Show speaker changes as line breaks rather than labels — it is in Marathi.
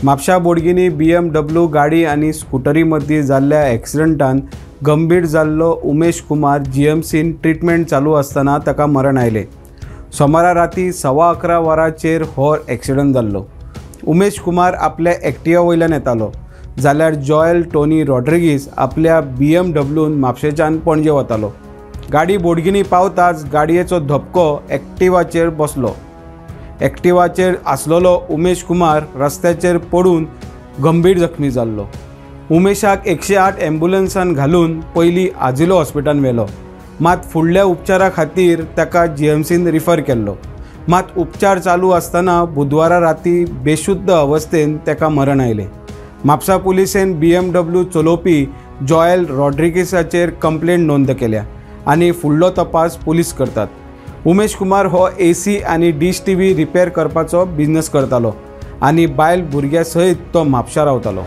म्हापशा बोडगिनी BMW गाडी आणि स्कूटरी मध्य जाल्ल्या ॲक्सिडंटान गंभीर जाल्लो उमेश कुमार GMCन ट्रीटमेंट चालू असताना ताका मरण आयले। सोमारा राती 11:15 वरांचेर हो ॲक्सिडंट जाल्लो। उमेश कुमार आपल्या एक्टिवा वयल्यान येतालो जाल्यार जॉयल टोनी रॉड्रिगीस आपल्या BMWन म्हापशेच्यान पणजे वतालो। गाडी बोडगिनी पावताच गाडयेचो धपको एक्टिवाचेर बसलो। एक्टिवाचेर आसलोलो उमेश कुमार रस्त्याचेर पडून गंभीर जखमी जाल्लो। उमेशाक 108 ॲम्ब्युलन्सान घालून पयलीं आजिलो हॉस्पिटलान व्हेलो, मात फुडल्या उपचारा खातीर ताका GMCन रिफर केल्लो। मात उपचार चालू आसतना बुधवारा राती बेशुद्ध अवस्थेन ताका मरण आयलें। म्हापसा पुलिसेन BMW चलोवपी जॉयल रॉड्रिगीसाचेर कंप्लेंट नोंद केल्या आनी फुडलो तपास पुलीस करतात। उमेश कुमार हो AC आनी डिश TV रिपेर करपाचो बिझनेस करतालो आनी बायल भुरग्या सयत तो म्हापशा रावतालो।